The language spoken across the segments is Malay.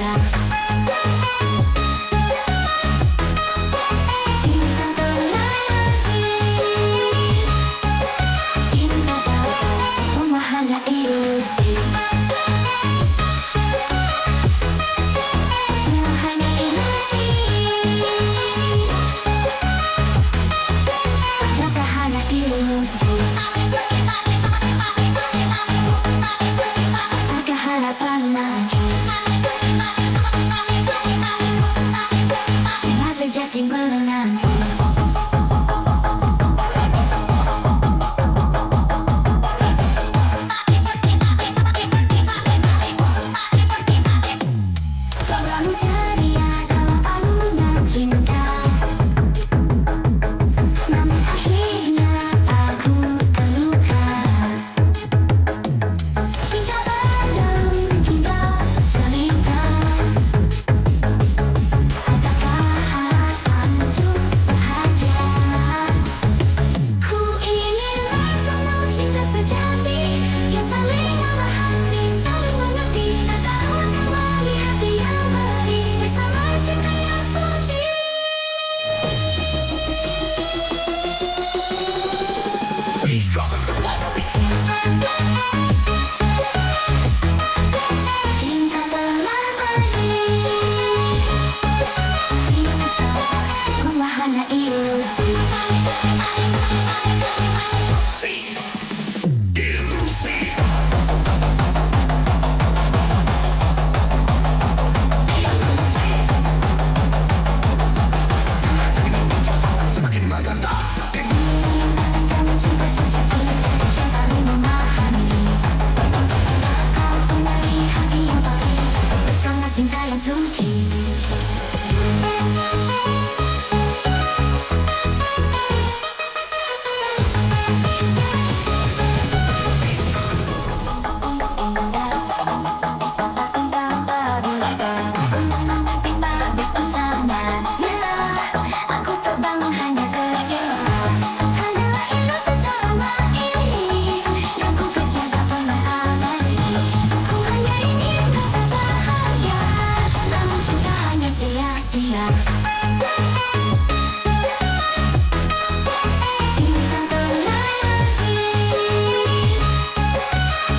rahasia. Cinta terlari, cinta jatuh, semua hanya ilusi. Semua hanya ilusi. Apakah hanya ilusi? Apakah harapan lagi? Cinta sejati menanti. Selalu ceria dalam alunan cinta, namun akhirnya aku terluka. Cinta dalam hingga cerita, adakah harapan untuk bahagia? Ku ingin bertemu cinta sejati yang saling memahami, saling mengerti, tak tahu kembali hati yang beri bersama cinta yang suci. Bass drum. Cinta telah pergi, cinta salah, semua hanya ilusi. See, ilusi. Semakin maganda. Kamu cinta sejati yang saling memahami, kau kenali hati yang baik bersama cinta yang suci. Aku terbang hanya kecewa, hanyalah ilusi selama ini yang ku kejar tak pernah abadi. Ku hanya ingin rasa bahagia, namun cinta hanya sia-sia. Cinta terlari,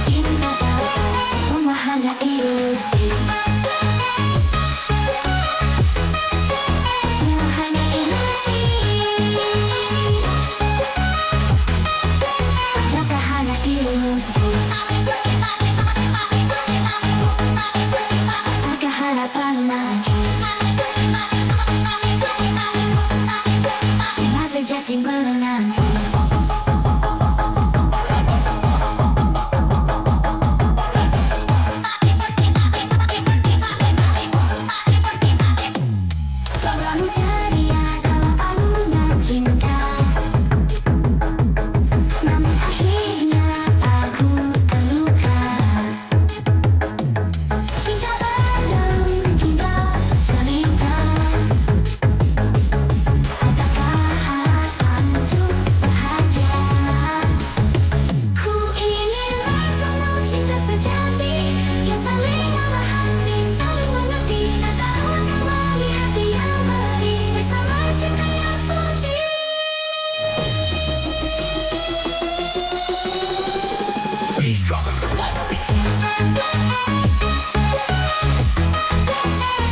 cinta jatuh, semua hanya ilusi. Semua hanya ilusi. Apakah hanya ilusi? Apakah harapan lagi? Cinta sejati menanti. Selalu ceria dalam alunan cinta, namun akhirnya aku terluka. Cinta dalam hingga cerita, adakah harapan untuk bahagia? Ku ingin bertemu cinta sejati yang saling memahami, saling mengerti, tak tahu kembali hati yang beri bersama cinta yang suci. Bass drum.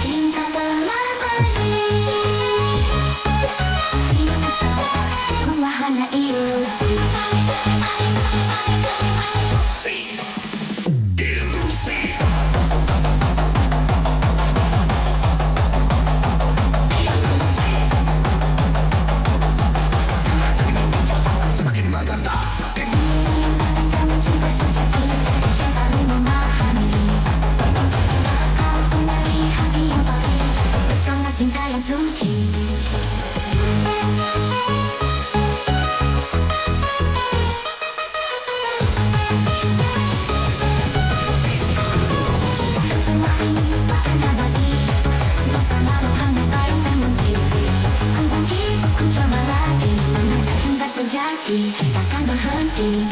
Cinta telah pergi, cinta salah, semua hanya ilusi. See, ilusi. Semakin maganda. Kamu cinta sejati yang saling memahami, kau kenali hati yang baik bersama cinta yang suci. Semua ini takkan abadi, masa lalu hanya bayang mimpi. Ku bangkit, ku coba lagi, mengejar cinta sejati, takkan berhenti.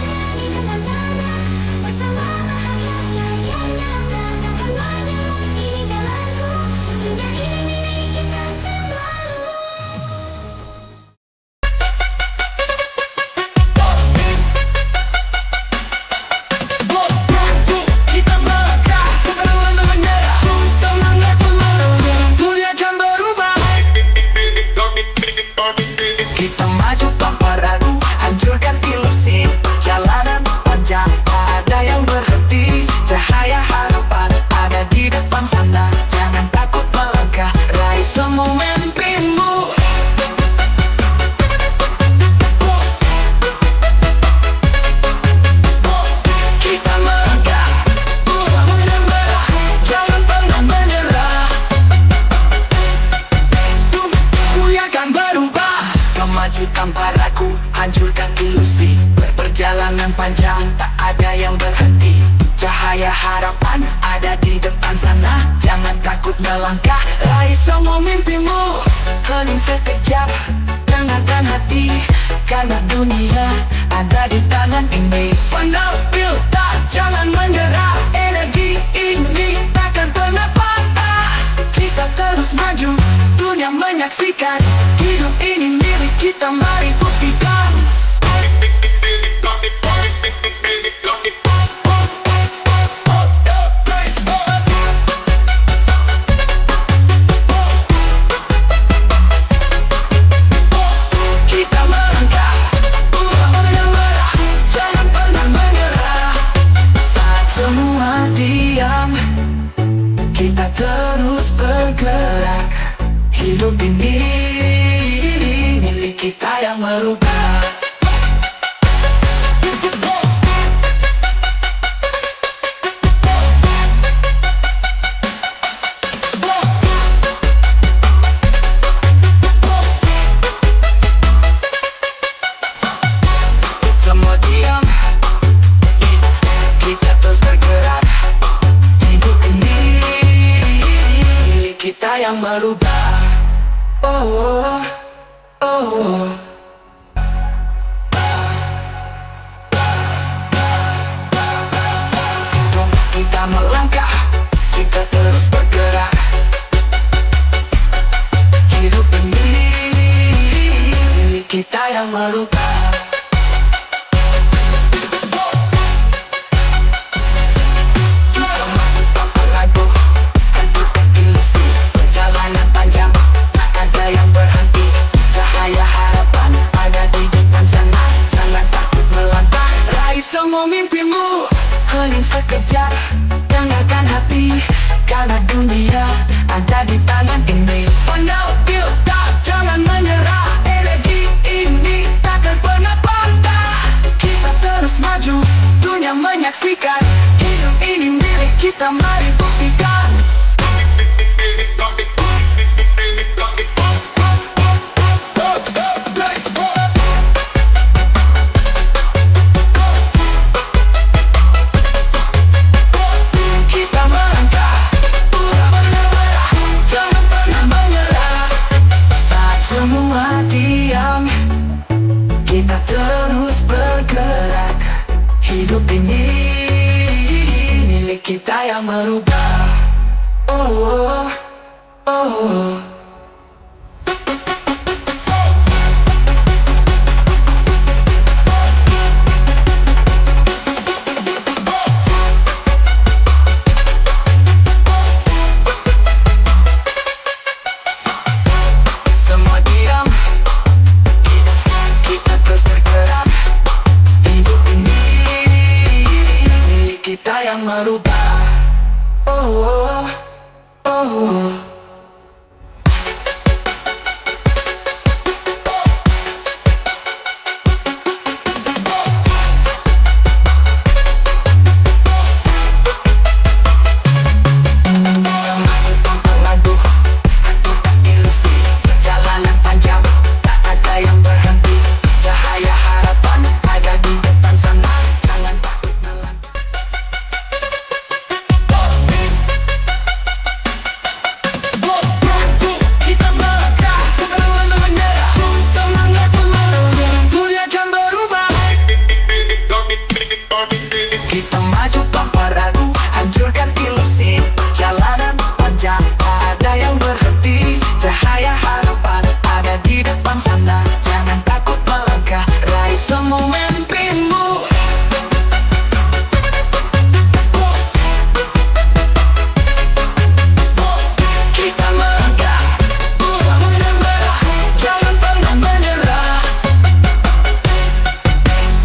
Lagi dengan sana, bersama bahagianya yang nyata, takkan menyerah. melangkah, raih semua mimpimu. Hening sekejap, tenangkan hati, karena dunia ada di tangan ini. Final build up, jangan menyerah, energi ini takkan pernah patah. Kita terus maju, dunia menyaksikan, hidup ini milik kita, mari buktikan. Kita terus bergerak, hidup ini milik kita yang merubah. Semua diam, kita terus bergerak, hidup ini kita yang merubah. Oh, oh, oh. Kita melangkah, kita terus bergerak, hidup ini milik kita yang merubah. Semua mimpimu, hening sekejap, tenangkan hati, karena dunia ada di tangan ini. Final build up, jangan menyerah, energi ini takkan pernah patah. Kita terus maju, dunia menyaksikan, hidup ini milik kita, mari buktikan. Kita terus bergerak, hidup ini milik kita yang merubah. Oh, oh, oh. Semua diam, kita terus bergerak, hidup ini milik kita yang merubah. Oh, oh, oh. Kita maju tanpa ragu, hancurkan ilusi. Jalanan panjang, tak ada yang berhenti. Cahaya harapan ada di depan sana. Jangan takut melangkah, raih semua mimpimu. Kita melangkah, jangan pernah menyerah.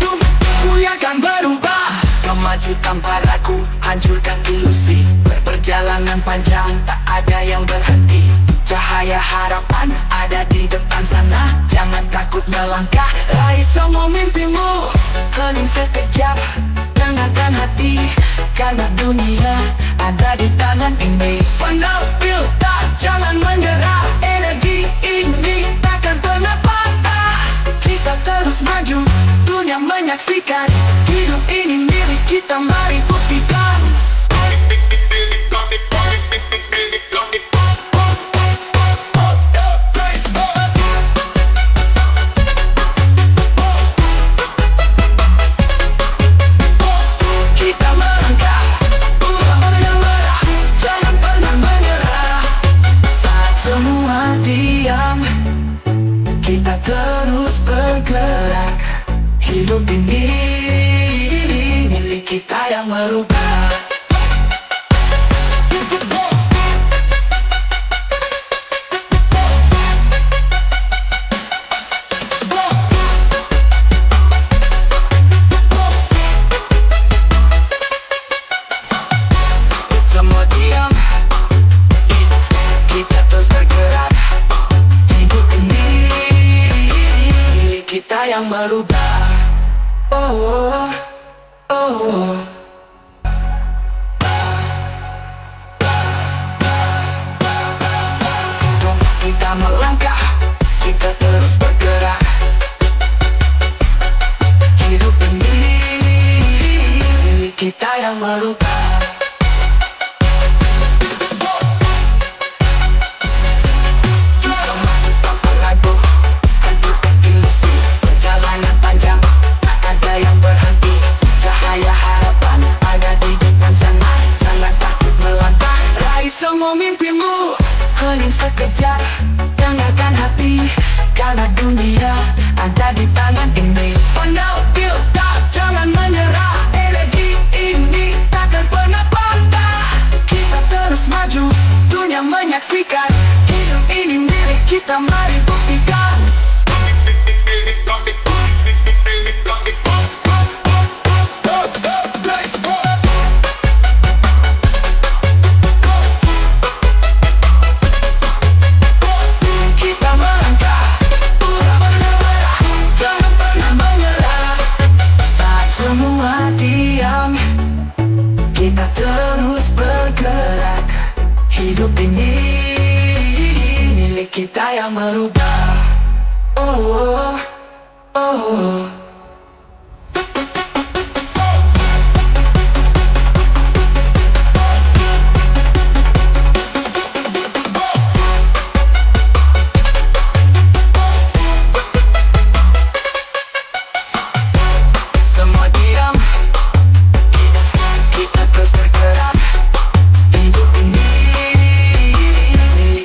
Dunia akan berubah, maju tanpa ragu, hancurkan ilusi. Perjalanan panjang, tak ada yang berhenti. Cahaya harapan ada di depan sana. Jangan takut melangkah, raih semua mimpimu. Hening sekejap, tenangkan hati, karena dunia ada di tangan ini. Final build up, jangan menyerah, energi ini takkan pernah patah. Kita terus maju, dunia menyaksikan, hidup ini milik kita, mari buktikan. yang merubah. Oh, oh, oh. Kita melangkah, kita terus bergerak. Hidup ini milik kita yang merubah. Kita maju tanpa ragu, hancurkan ilusi. Perjalanan panjang, tak ada yang berhenti. Cahaya harapan ada di depan sana. Jangan takut melangkah, raih semua mimpimu. Hening sekejap, dengarkan hati, karena dunia ada di tangan ini. Final build up, jangan menyerah. Energi ini takkan pernah patah. Kita terus maju, dunia menyaksikan. Hidup ini milik kita, mari buktikan. Kita terus bergerak. Hidup ini milik kita yang merubah. Oh, oh, oh.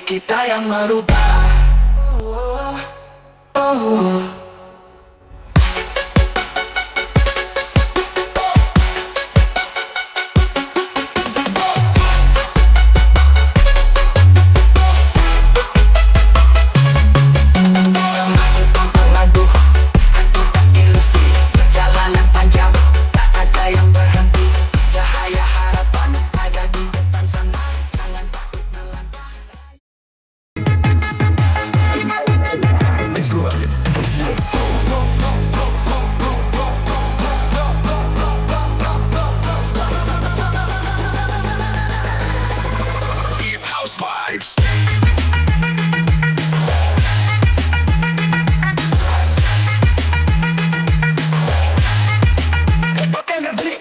Kita yang merubah. Oh, oh, oh. Maju tanpa ragu, hancurkan ilusi. Perjalanan panjang, tak ada yang berhenti. Cahaya harapan ada di depan sana. Jangan takut melangkah. Deep house vibes. Energy.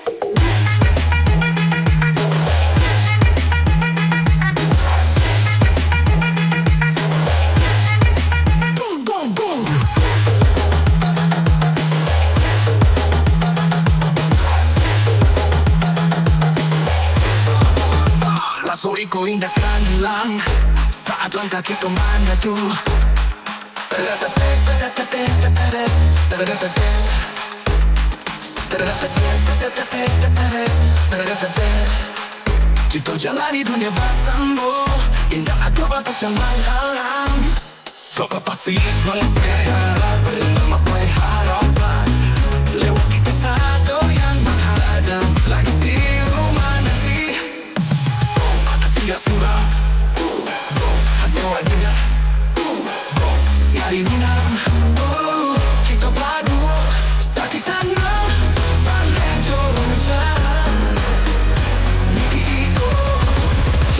Lasso iko indahkan lang saat langkah kita maju. Kita jalani dunia bersama, indah ada batas yang menghalang. Kau pasti memakai harapan lewat kita satu yang menghadang. Lagi di rumah nanti dia surah, hanya wajah, nyari minam. Kita padu, sakit sana, balik jalan. Mimpi itu,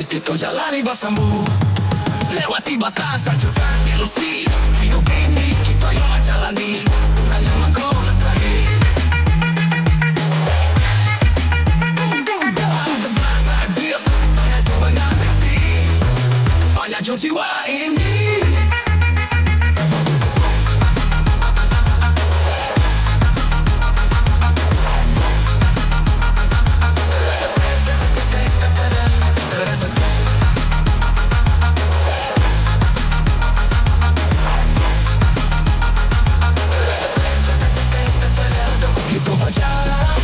kita jalani bersama, lewati batas, hancurkan ilusi. Hidup ini kita yang jalani, hanya mengkau lagi. Banyak jiwa ini. Kita berjalan,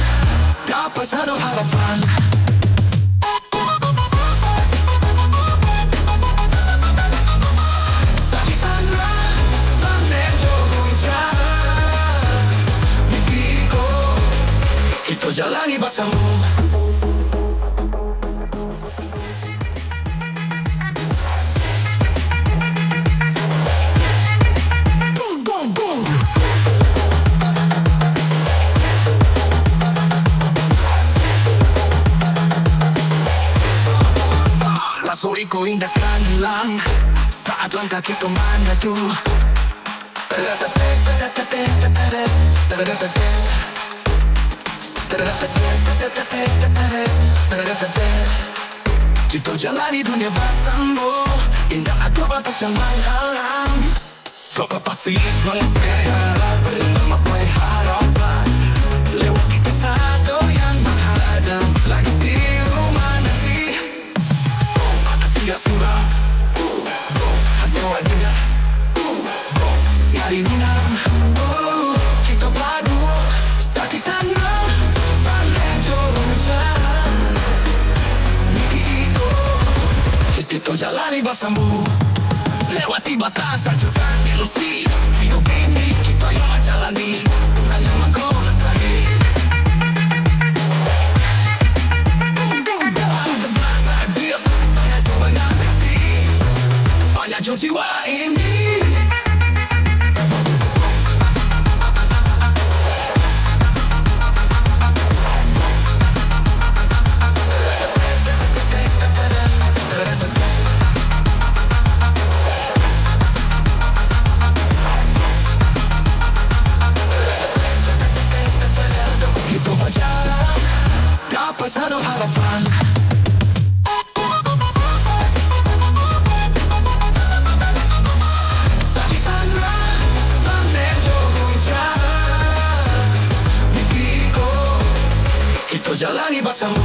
dapat satu harapan. Jalani bersama. Aso iko indahkan hilang saat langkah kita maju. Kita jalani dunia bersama, indah ada batas yang menghalang. Kau pasti menggapai harapan lewati satu yang menghadang. Lagi di rumah nanti tidak surah, hanya wajah nyari minang. Kita berdua saat di sana balik jalan. Kita jalani bersama, lewati batas hancurkan ilusi. Hidup ini kita yang jalani, hanya mengkau lestari. Banyak jiwa ini. Satu harapan. Saat di sana menuju hujan, mimpiku kita jalani bersama.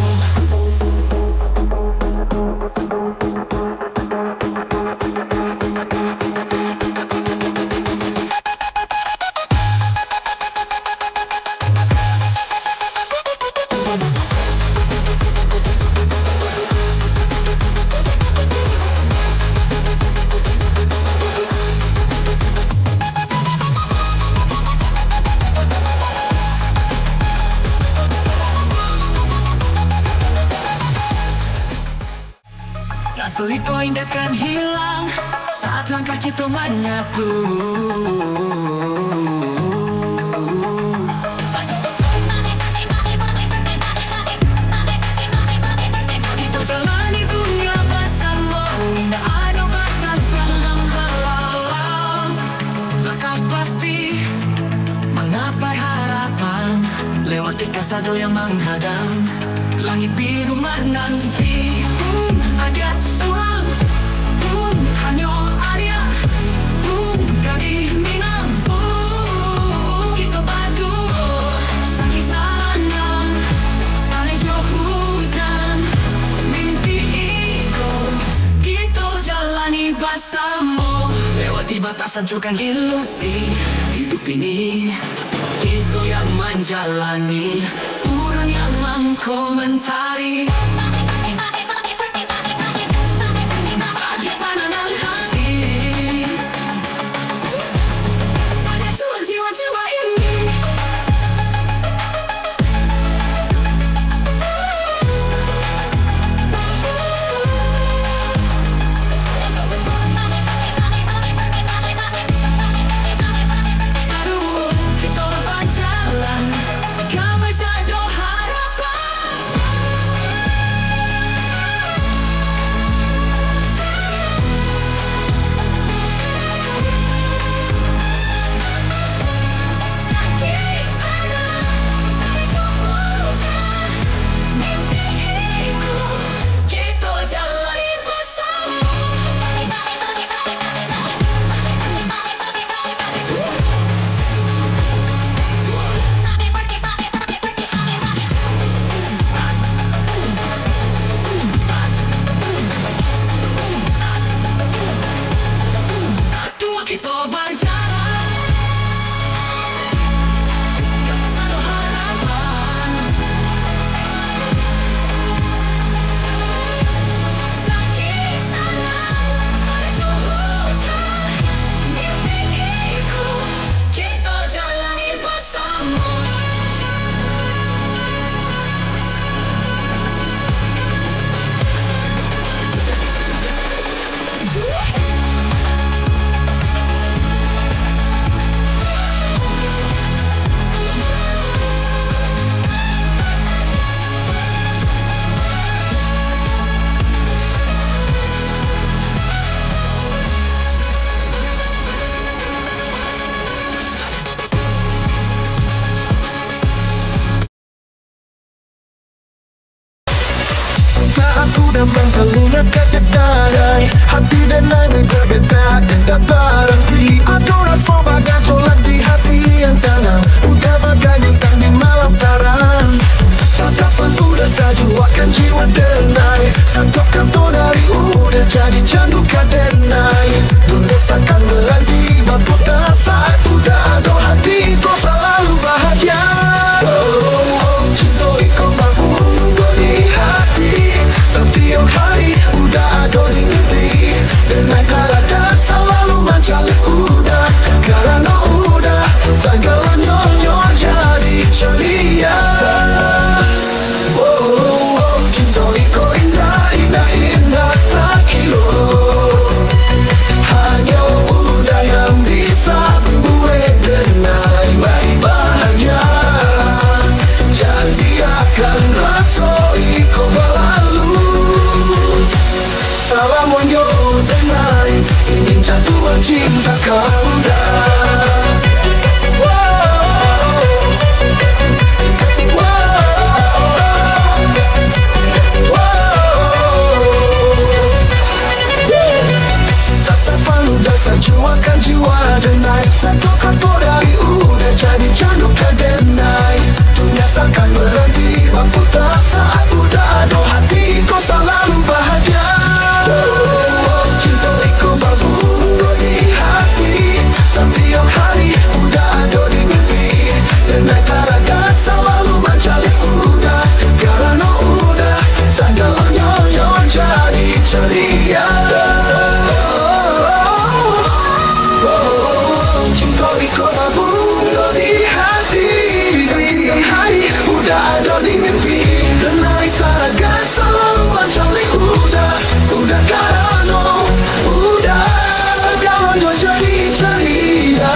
Aso itu indahkan hilang saat langkah kita menyatu. Kita jalani dunia bersama, tidak ada batas yang menghalang. Langkah pasti menggapai harapan lewati kasado yang menghadang. Langit biru menanti. Ada seorang hanya Arya dari Minang. Kita badu sakit sanang alejo hujan. Mimpi itu kita jalani bersama, lewati batas hancurkan ilusi. Hidup ini itu yang menjalani, orang yang mengkomentari. badai. Hati dan langit berbeda dan tak berhenti. Ada rasa bagai tolak di hati yang tenang. Udah bagai bintang di malam terang. Tatapan udah saja akan jiwa denai. Santapkan tonari udah jadi candu kadenai. Tulisakan berhenti berputar saat udah ada hati kau selalu bahagia. Cinta ikut berbunga di hati. Setiap hari udah ada di mimpi. Denai karada selalu mencari udah. Karena udah segalanya jadi ceria. Cinta ikut indah, indah, indah tak kilo. Hanya udah yang bisa membuat denai baik bahagia. Jadi akan rasa ikut berlalu. Salam wanyo denai, ingin jatuhan cinta kau dah. Juakan jiwa denai. Satu kata dari udah jadi candu kadenai. Dunia seakan berhenti berputar saat udah ada hati kau selalu bahagia. Cinta ikut berbunga di hati. Setiap hari udah ada di mimpi. Denai karada selalu mencari udah. Karena udah segalanya yang jadi ceria. Ikut berbunga di hati. Setiap hari udah ada di mimpi. Denai taraga selalu mencari udah. Udah karena udah segalanya jadi ceria.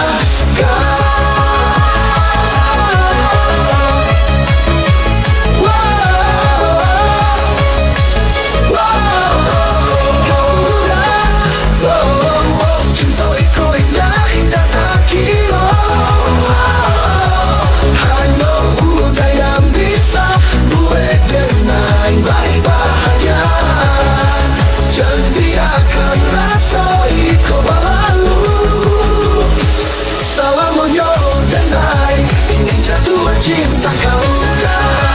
Cinta ikut indah, indah tak kira. Hanya udah yang bisa buat denai baik bahagia. Jadi akan rasa ikut berlalu. Salam wanyo denai, ingin jatuhan cinta kau dah.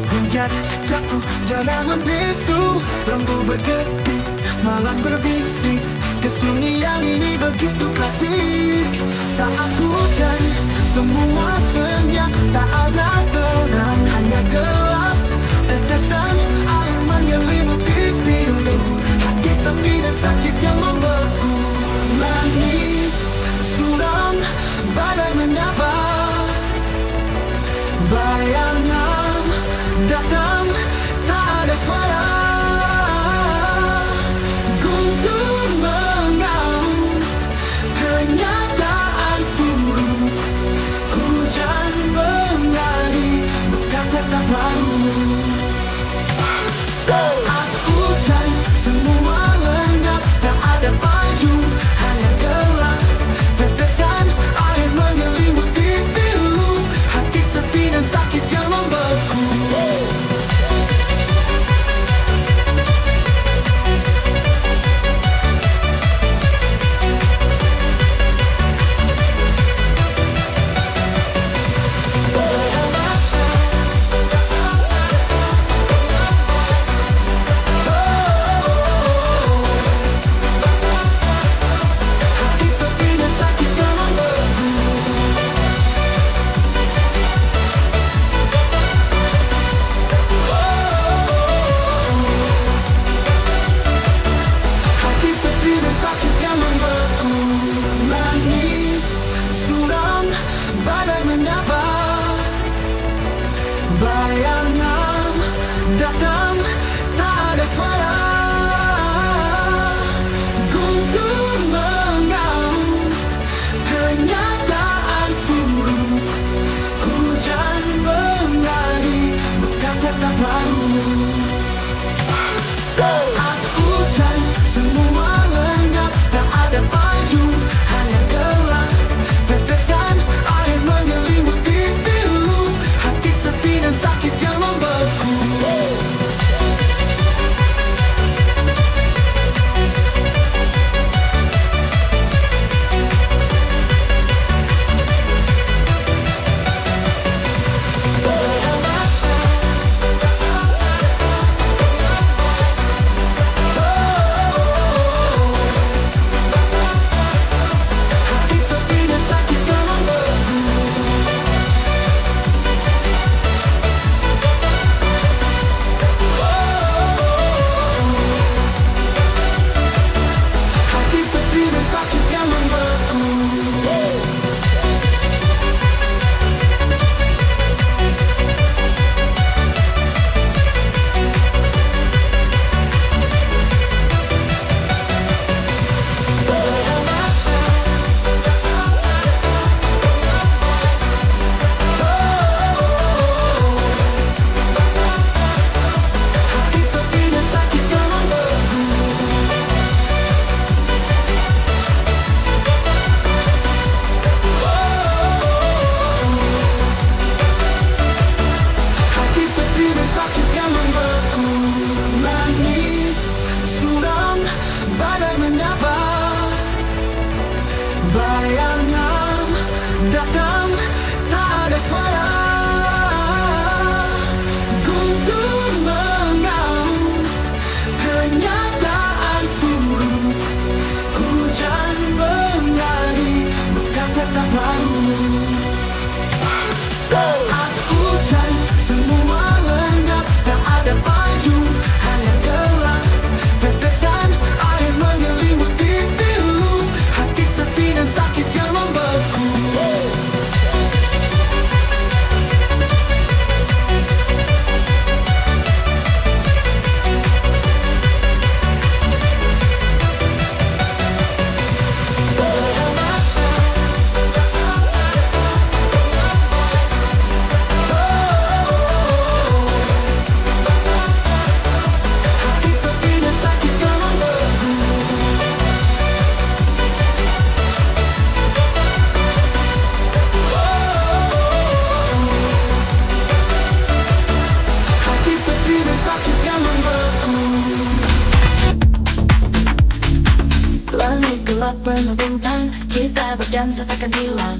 Hujan jatuh dalam membisu. Lembu berkedip, malam berbisik. Kesunyian ini begitu klasik. Saat hujan semua senyap. Tak ada terang, hanya gelap. Tetesan air menyelimuti pilu. Hati sepi dan sakit yang membeku. Langit suram, badai menyapa. Bayangan datang, tak ada suara. Guntur mengaum, kenyataan suruh. Hujan mengani, berkata tak malu. Saat hujan semua lenyap. Tak ada baju, hanya gelap. Tetesan air menyelimuti pilu. Hati sepi dan sakit yang membeku. Hati sepi dan sakit yang membeku. Hati sepi dan sakit yang membeku. Langit suram, badai menyapa. Bayangan datang, tak ada suara. Guntur mengaum, kenyataan suruh hujan mengani, bukan tetap lalu. Saat hujan semua lenyap, tak ada baju, hanya gelap. Tetesan air menyelimuti pilu, hati sepi dan sakit yang membeku. Bayangan datang, tak ada suara. Guntur mengaum, kenyataan suruh hujan mengani, bukan tetap lalu. Saat hujan semua lenyap, tak ada baju, hanya gelap. Tetesan air menyelimuti pilu, hati sepi dan sakit yang membeku. Hati sepi dan sakit yang membeku. Hati sepi dan sakit yang membeku. Langit gelap penuh bintang, kita berdansa takkan hilang.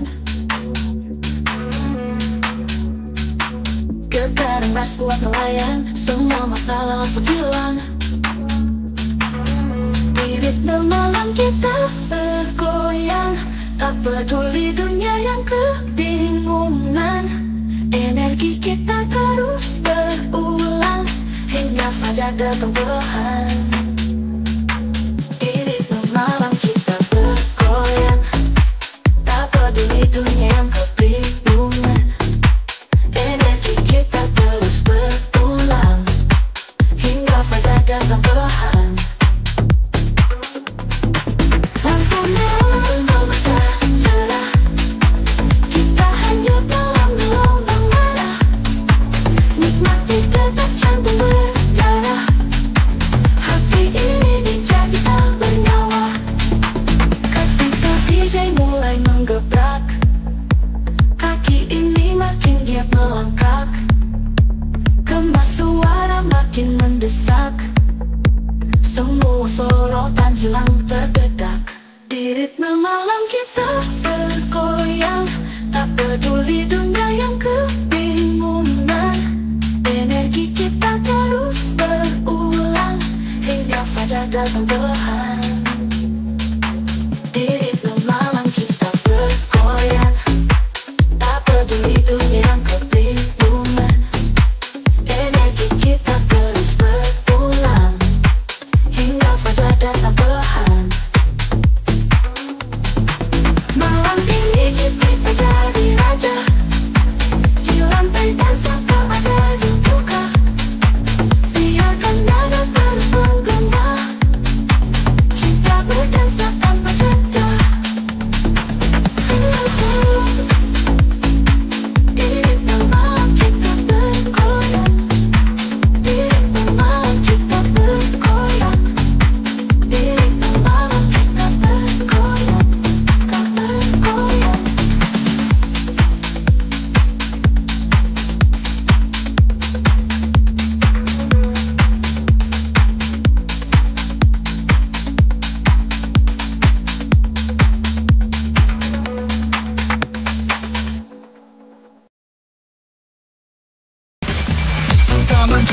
Kekarang ras kuat nelayan, semua masalah langsung hilang. Di ritme malam kita bergoyang, tak peduli dunia yang kebingungan. Energi kita terus berulang, hingga fajar datang perlahan. Di ritme malam kita bergoyang, tak peduli dunia yang kebingungan. Energi kita terus berulang, hingga fajar datang perlahan. Lampu neon memecah cerah, kita hanyut dalam gelombang merah. Nikmati detak jantung berdarah, hati ini dijadi tak bernyawa. Ketika DJ mulai menggebrak,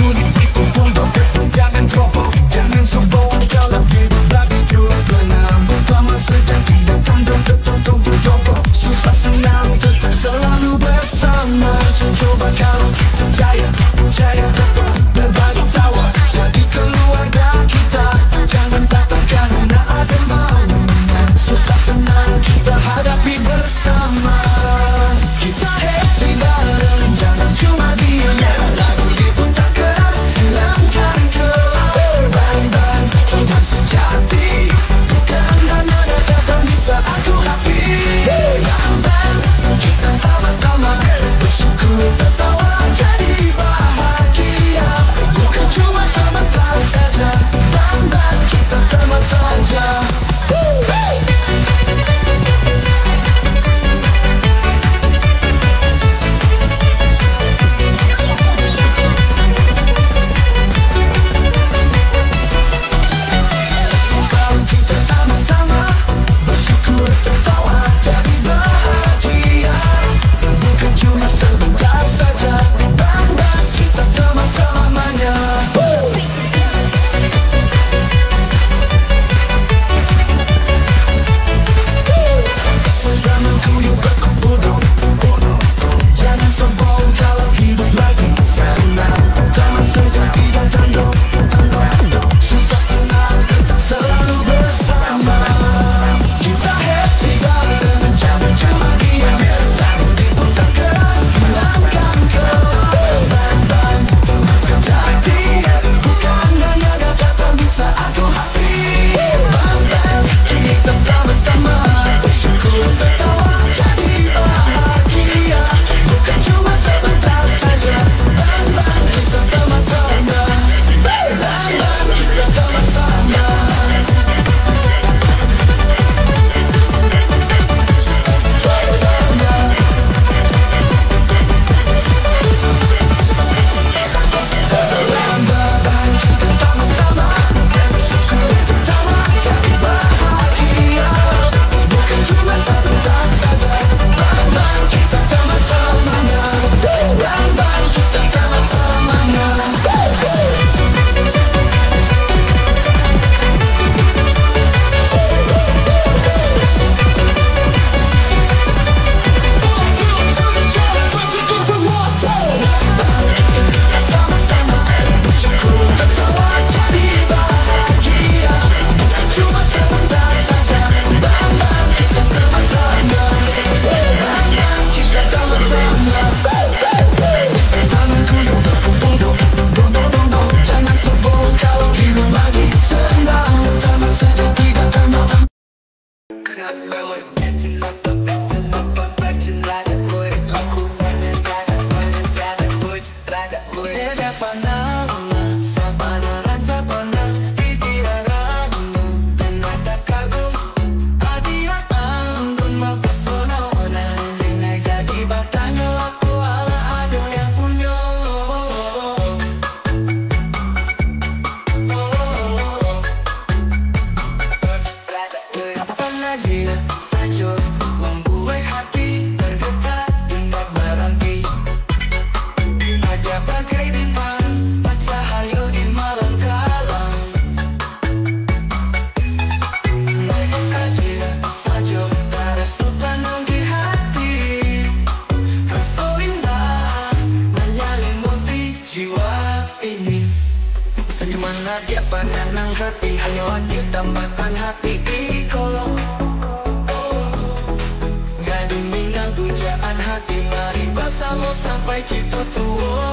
kuning itu pondok. Jangan ceroboh, jangan sombong, kalau hidup lagi juga namun utama sejati dan tanda tertentu berjodoh. Susah senang tetap selalu bersama. Coba kalau kita jaya, jaya tetap berbagi tawa. Jadi keluarga kita, jangan datang karena ada maunya. Susah senang kita hadapi bersama. Kita happy bareng, jangan cuma diam. Lagu diputar keras, hilangkan kebeban. Tuhan sejati, bukan hanya datang di saat ku happy. Bang, kita sama-sama bersyukur, tertawa, jadi bahagia. Bukan cuma sebentar saja. Bang, kita teman saja. Dia pandanang hati, hanya ditambahkan hati iko. Gading minang pujaan hati, mari bersama sampai kita tua.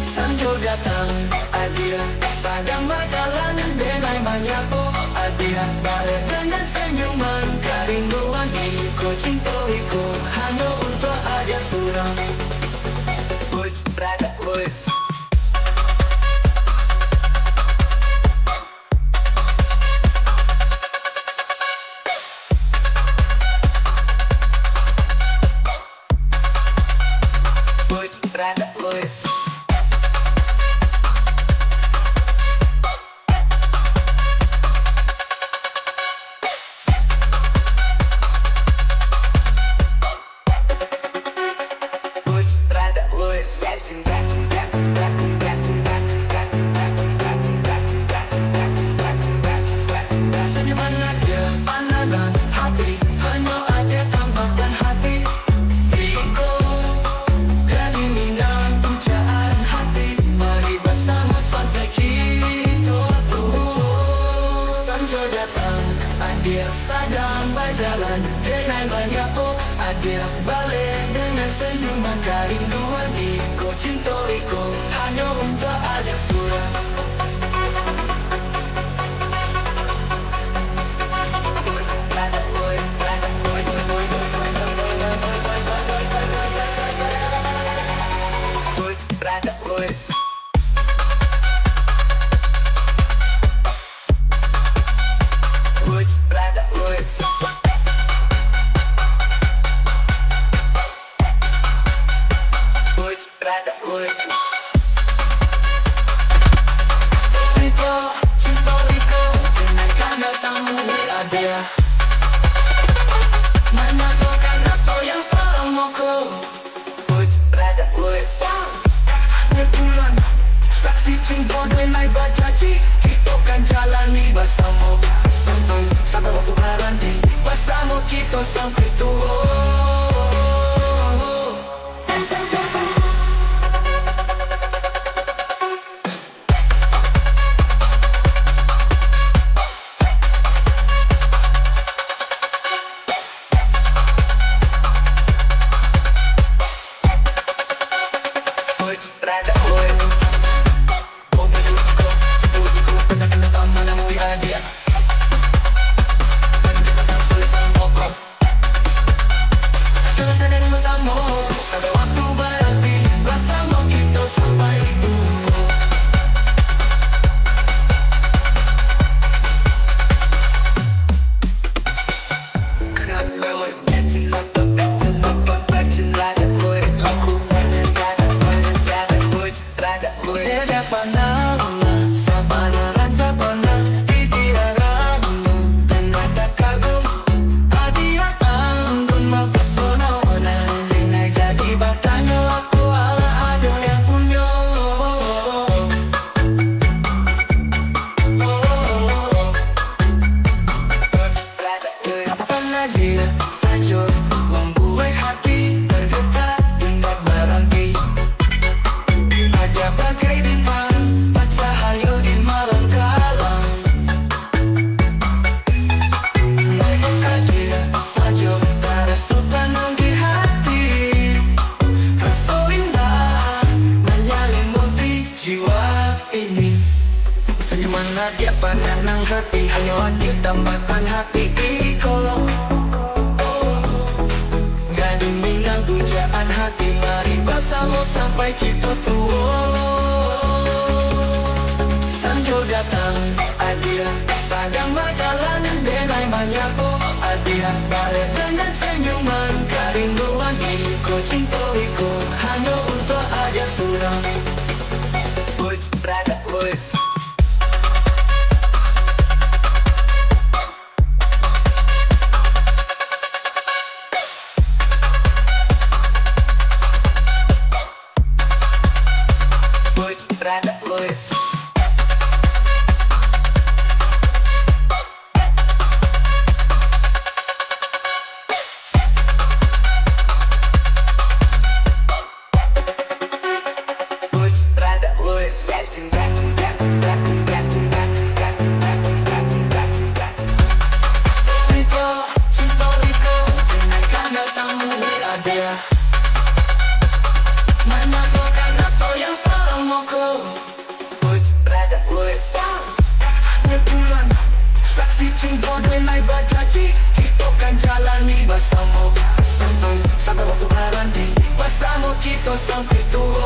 Sanjo datang, adia sedang berjalan dengan banyak adia balik dengan senyuman kerinduan iko, cinta iko hanya untuk adia surang. Uj, brada, uj. Getting back to Adia sedang berjalan dengan banyak Adia balik dengan senyuman kerinduan Iko cinta Iko hanya untuk Adia surah. Saksi cinta dengan berjanji kita kan jalani bersama sampai waktu berhenti bersama kita sampai tua. Dia pandangan hati hanya hati tambahkan hati Iko Gading minang pujaan hati mari bersama sampai kita tua. Sanjo datang Adia sedang berjalan dengan banyak Adia balik dengan senyuman kerinduan Iko cinta Iko hanya untuk Adia surah. Uj, brother, uj. Saksi cinta dengan berjanji kita kan jalani bersama sampai waktu berhenti bersama kita sampai tua.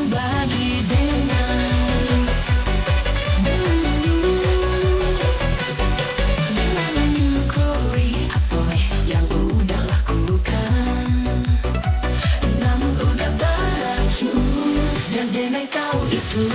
bagi dengan syukuri apa yang udah lakukan. Namun udah beracun dan Denai tahu itu.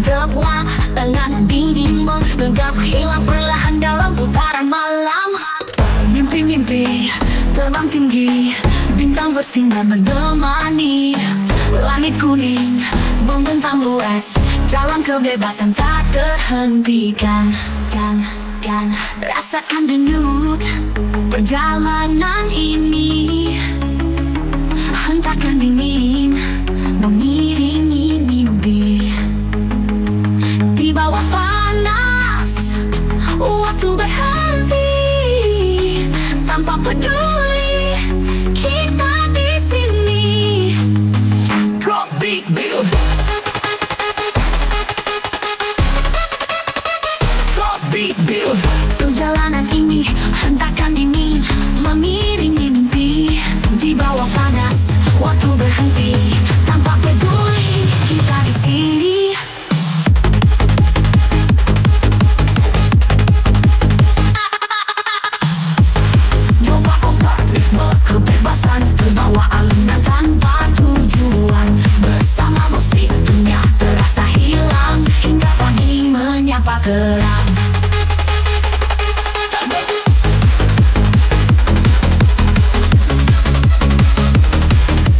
Gelap dengan dinding mengendap hilang perlahan dalam putaran malam. Mimpi-mimpi terbang tinggi, bintang bersinar menemani. Langit kuning membentang luas, jalan kebebasan tak terhentikan. Kan rasakan denyut perjalanan ini, hentakan dingin mengiringi mimpi. Di bawah panas, waktu berhenti. Tanpa peduli, kita di sini. Drop beat build. Drop beat build. Perjalanan ini hentakan dingin mengiringi mimpi. Di bawah panas, waktu berhenti. Tanpa peduli, kita di sini. Kebebasan terbawa alunan tanpa tujuan. Bersama musik dunia terasa hilang, hingga pagi menyapa terang.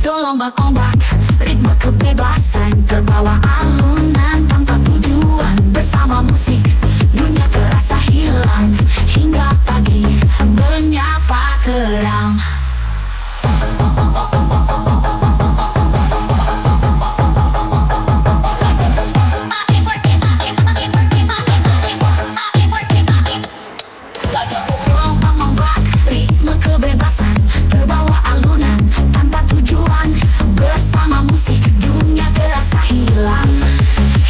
Terombak-ombak ritme kebebasan, terbawa alunan tanpa tujuan. Bersama musik dunia terasa hilang, hingga pagi menyapa terang. Terombak-ombak ritme kebebasan, terbawa alunan tanpa tujuan. Bersama musik dunia terasa hilang,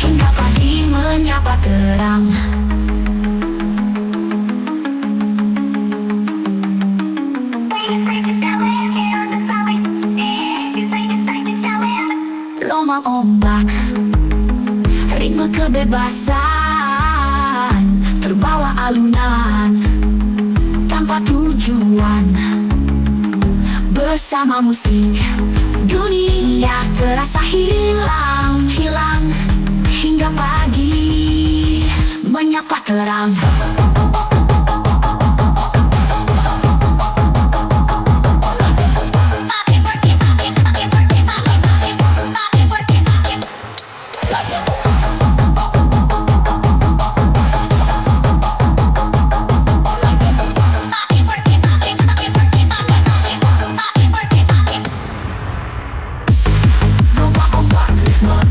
hingga pagi menyapa terang. Ombak, ritme kebebasan, terbawa alunan tanpa tujuan. Bersama musik dunia terasa hilang, hingga pagi menyapa terang.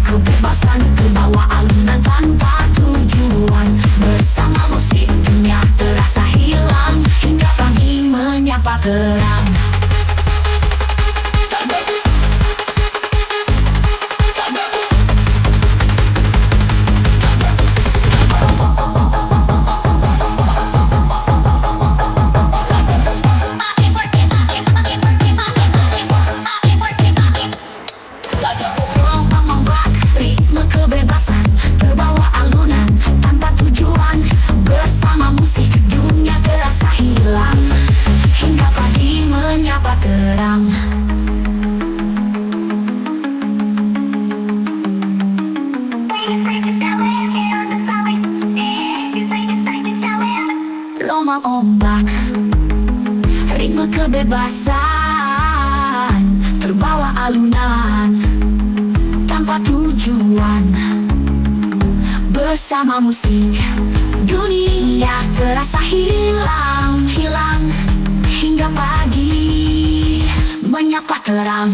Kebebasan terbawa alunan tanpa tujuan. Bersama musik alunan tanpa tujuan. Bersama musik dunia terasa hilang hingga pagi menyapa terang.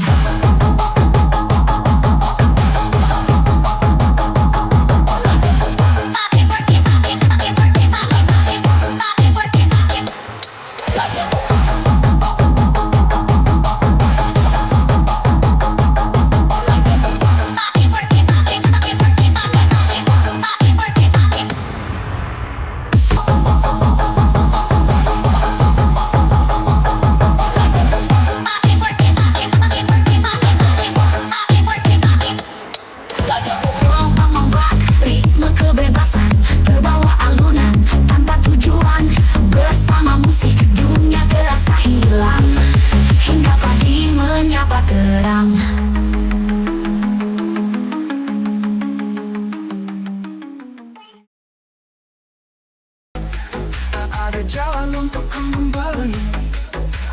Ada jalan untuk kembali.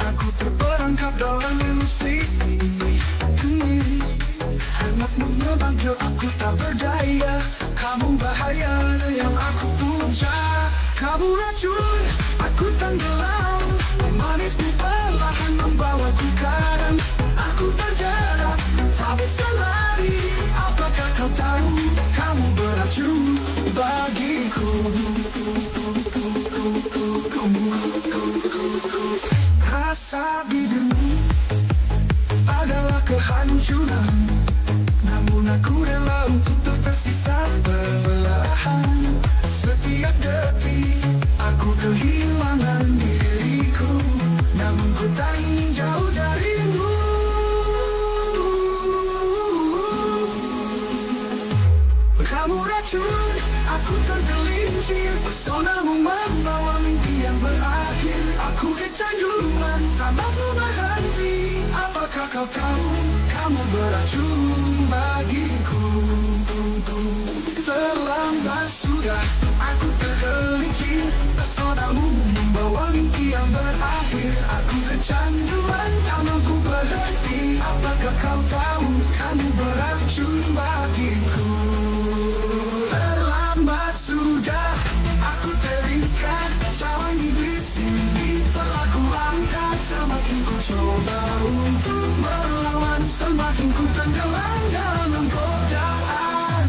Aku terperangkap dalam ilusi. Hangatmu memanggil aku tak berdaya. Kamu bahaya yang aku puja. Kamu racun, aku tenggelam. Manismu perlahan membawaku kadang. Aku terjerat, tak bisa lari. Apakah kau tahu, kamu beracun bagiku. Rasa bidemu adalah kehancuran, namun aku rela untuk tersisa perlahan. Setiap detik aku kehilangan diriku, namun ku tak ingin jauh darimu. Kamu racun, aku tergelincir. Pesonamu membawa mimpi yang berakhir. Aku kecanduan, tak mampu berhenti. Apakah kau tahu, kamu beracun bagiku. Terlambat sudah, aku tergelincir. Pesonamu membawa mimpi yang berakhir. Aku kecanduan, tak mampu berhenti. Apakah kau tahu, kamu beracun bagiku. Terlambat sudah, aku terikat. Cawan iblis ini telah ku angkat. Semakin ku coba untuk melawan, semakin ku tenggelam dalam godaan.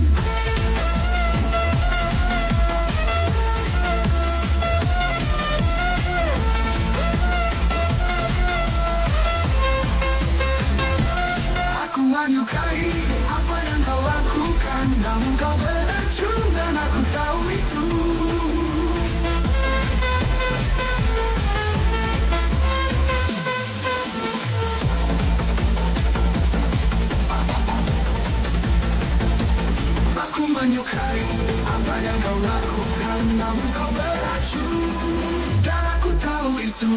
Aku menyukai apa yang kau lakukan, namun kau beracun dan aku tahu itu. Aku menyukai apa yang kau lakukan, namun kau beracun dan aku tahu itu.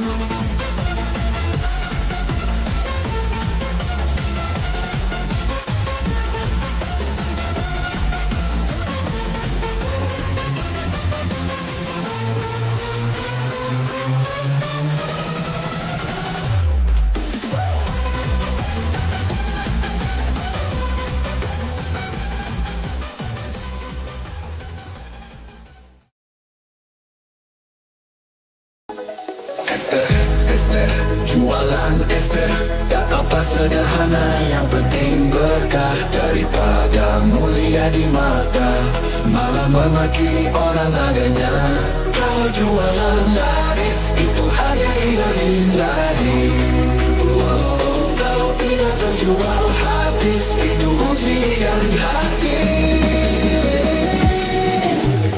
Esther, jualan Esther. Tak apa sederhana, yang penting berkah. Daripada mulia di mata, malah memaki orang adanya. Kalau jualan laris, itu hanya ilahi. Kalau tidak terjual habis, itu ujian hati.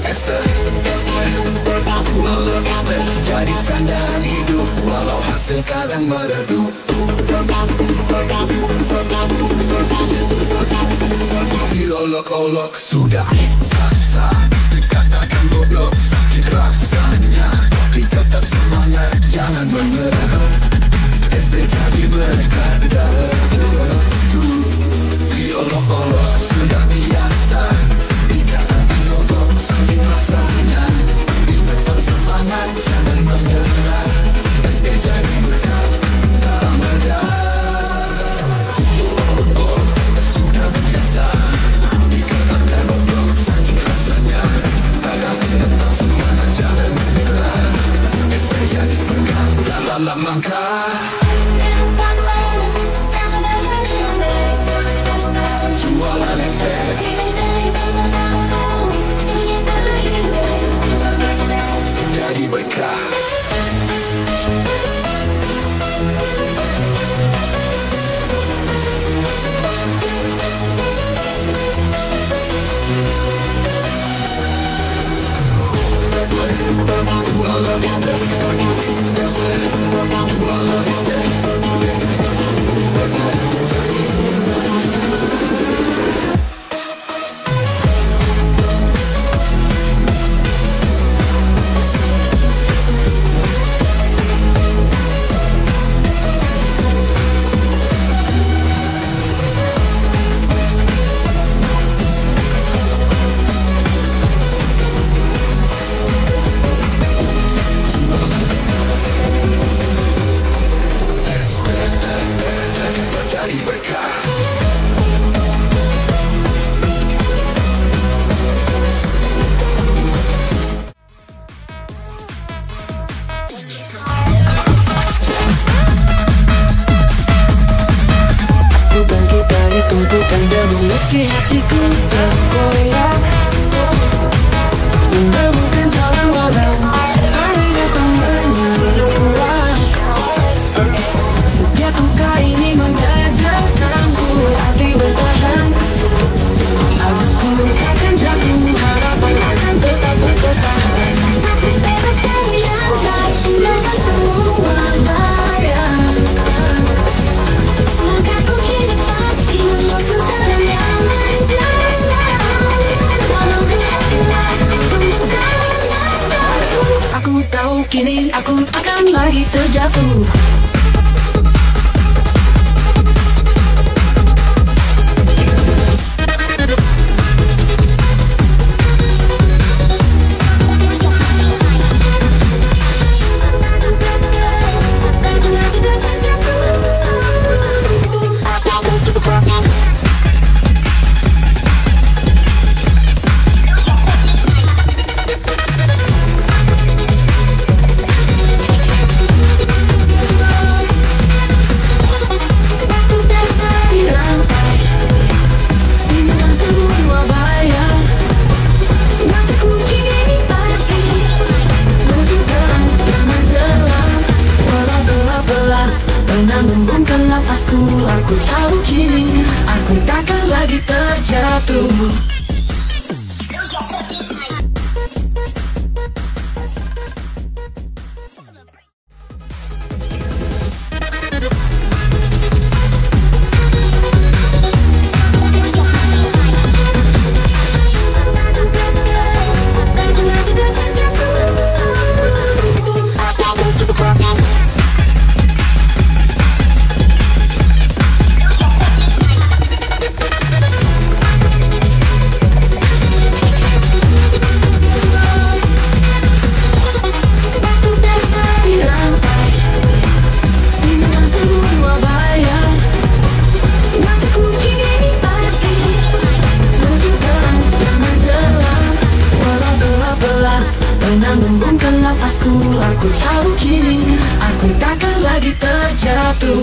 Esther, walau Esther jadi sandaran hidup, walau hasil kadang meredup. Diolok-olok sudah rasa, dikatakan goblok, sakit rasanya, tapi tetap semangat, jangan menyerah. Esther jadi berkat diolok-olok sudah biasa, dikatakan goblok, sakit rasanya, tapi tetap semangat, jangan menyerah. Esther jadi berkat dalam bedah. memiliki hatiku terkoyak. Menemukan jalan walau hari datang menyerang. Setiap luka ini mengajarkanku hati bertahan. Aku takkan jatuh, harapan akan tetap bertahan. Siangkan semua bayang. Langkahku kini pasti menuju jalan yang menjalan. Walau gelap, bukan masalahku. Aku tahu kini aku akan lagi terjatuh. Menembungkan nafasku, aku tahu kini aku takkan lagi terjatuh. Menembungkan nafasku, aku tahu kini aku takkan lagi terjatuh.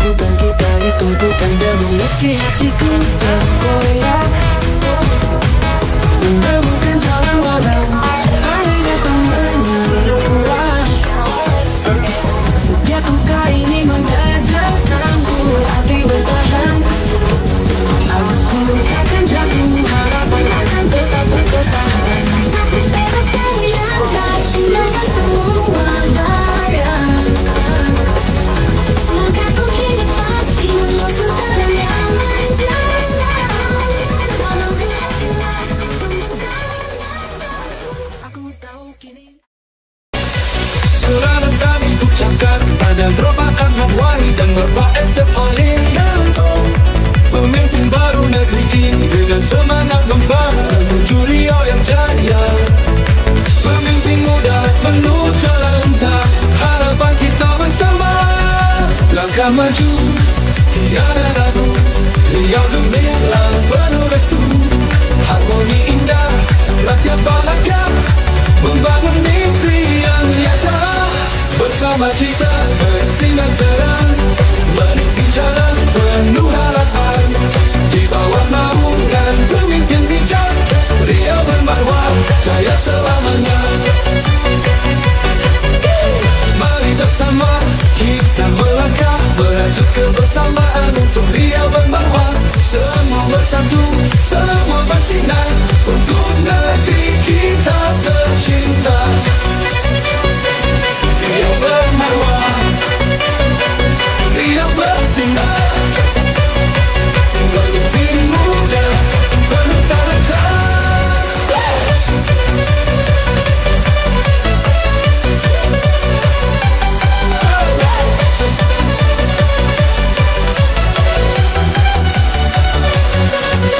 Bukan kita itu bercanda, memiliki hatiku terkoyak. Menemukan jalan walau hari datang menyerang. Setiap luka ini mengajarkanku hati bertahan. Aku takkan jatuh, harapan akan tetap bertahan. Siangkan semua bayang. Langkahku kini pasti menuju jalan yang menjalan. Walau gelap, bukan masalahku. Aku tahu kini. Selamat kami ucapkan pada Dropakan Hawaii dan Bapak SF Alindo, pemimpin baru negeri ini dengan semangat membara menuju Rio yang jaya. Pemimpin muda penuh talenta, harapan kita bersama. Langkah maju tiada ragu, Riau gemilang penuh restu. Harmoni indah, rakyat bahagia, membangun mimpi yang nyata. Bersama kita bersinar terang, meniti jalan penuh harapan. Di bawah naungan pemimpin bijak, Riau bermarwah jaya selamanya. Mari bersama kita melangkah, merajut kebersamaan untuk Riau bermarwah. Semua bersatu, semua bersinar untuk negeri kita tercinta. Riau bermarwah, Riau bersinar, pemimpin muda penuh talenta.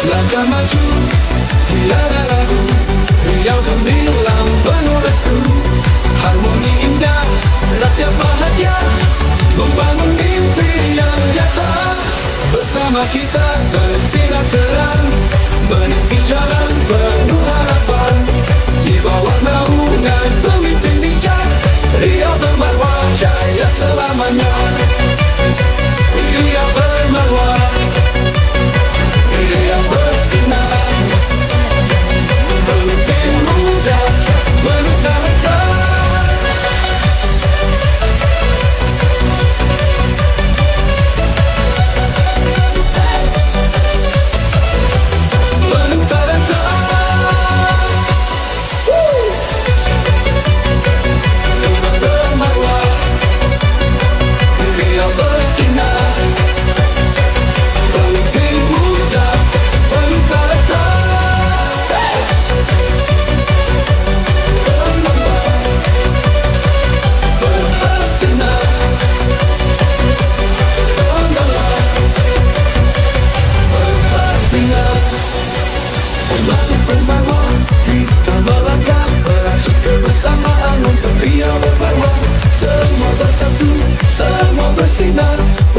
Langkah maju tiada ragu, Riau gemilang penuh restu. Harmoni indah, rakyat bahagia, membangun mimpi yang nyata. Bersama kita bersinar terang, meniti jalan penuh harapan. Di bawah naungan bersinar